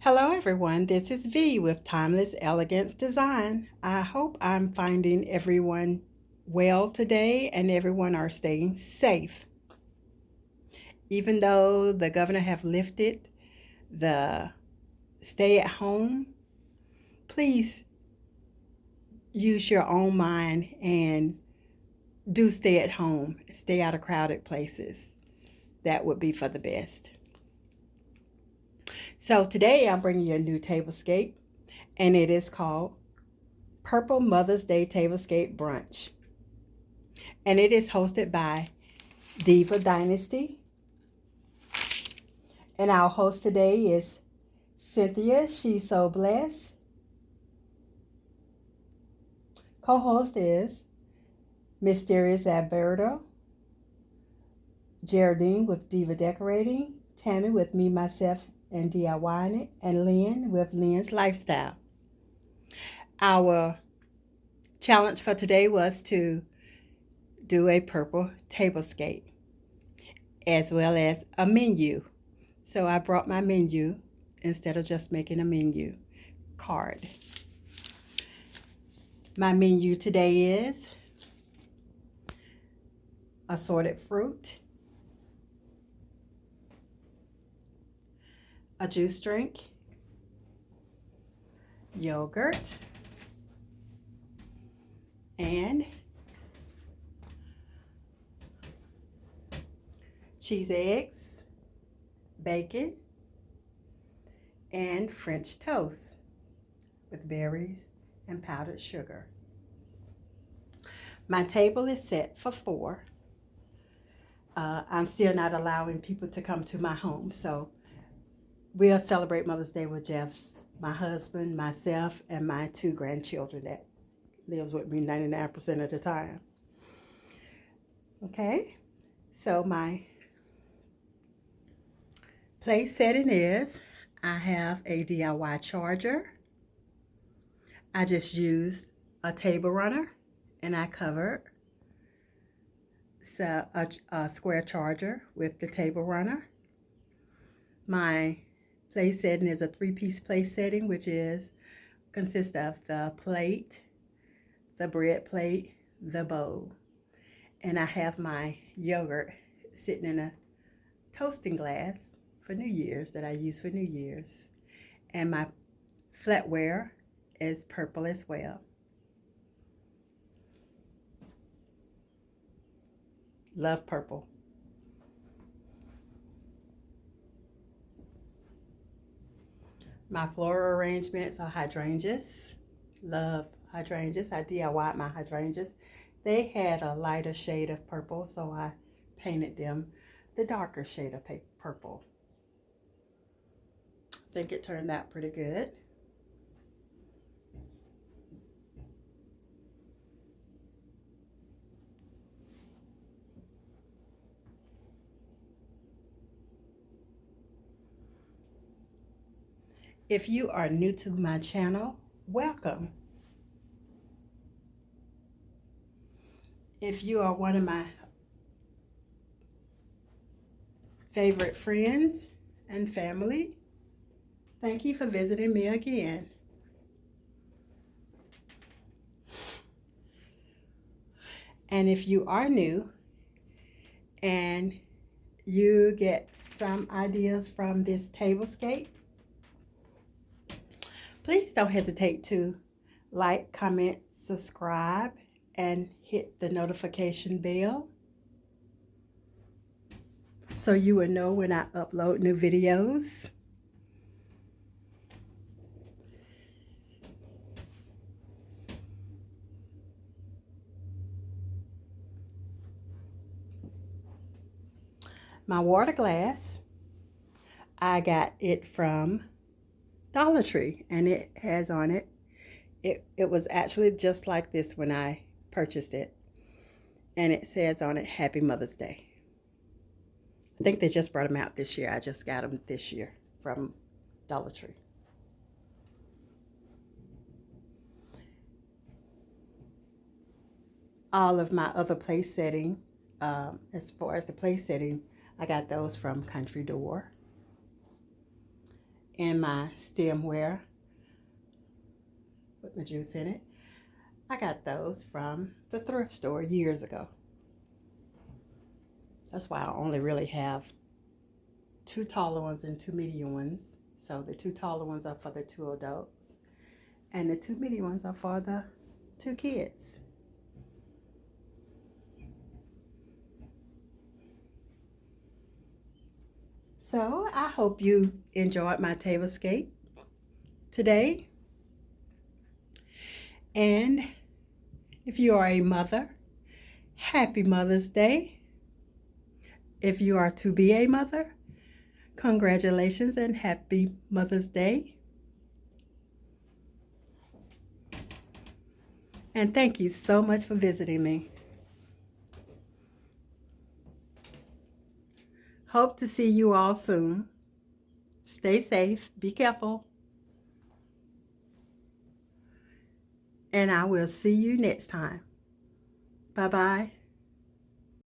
Hello everyone, this is V with Timeless Elegance Design. I hope I'm finding everyone well today and everyone are staying safe. Even though the governor have lifted the stay at home, please use your own mind and do stay at home. Stay out of crowded places. That would be for the best. So today I'm bringing you a new tablescape and it is called Purple Mother's Day Tablescape Brunch. And it is hosted by Diva Dynasty. And our host today is Cynthia, shesobless. Co-host is Mysterious Alberta, Geraldine with Diva Decorating, Tammy with Me, Myself, and DIYing It, and Lynn with Lynn's Lifestyle. Our challenge for today was to do a purple tablescape as well as a menu. So I brought my menu instead of just making a menu card. My menu today is assorted fruit, a juice drink, yogurt, and cheese eggs, bacon, and French toast with berries and powdered sugar. My table is set for 4. I'm still not allowing people to come to my home, so we'll celebrate Mother's Day with Jeff's, my husband, myself, and my 2 grandchildren that lives with me 99% of the time. Okay, so my place setting is I have a DIY charger. I just used a table runner and I covered a square charger with the table runner. My place setting is a 3-piece place setting, which consists of the plate, the bread plate, the bowl. And I have my yogurt sitting in a toasting glass for New Year's that I use for New Year's. And my flatware is purple as well. Love purple. My floral arrangements are hydrangeas. Love hydrangeas. I DIY'd my hydrangeas. They had a lighter shade of purple, so I painted them the darker shade of purple. I think it turned out pretty good. If you are new to my channel, welcome. If you are one of my favorite friends and family, thank you for visiting me again. And if you are new and you get some ideas from this tablescape, please don't hesitate to like, comment, subscribe, and hit the notification bell so you will know when I upload new videos. My water glass, I got it from Dollar Tree, and it has on it, it was actually just like this when I purchased it, and it says on it, Happy Mother's Day. I think they just brought them out this year. I just got them this year from Dollar Tree. All of my other place setting, as far as the place setting, I got those from Country Door. in my stemware with my juice in it. I got those from the thrift store years ago. That's why I only really have 2 taller ones and 2 medium ones. So the 2 taller ones are for the 2 adults, and the 2 medium ones are for the 2 kids. So I hope you enjoyed my tablescape today. And if you are a mother, happy Mother's Day. If you are to be a mother, congratulations and happy Mother's Day. And thank you so much for visiting me. Hope to see you all soon. Stay safe, be careful, and I will see you next time. Bye-bye.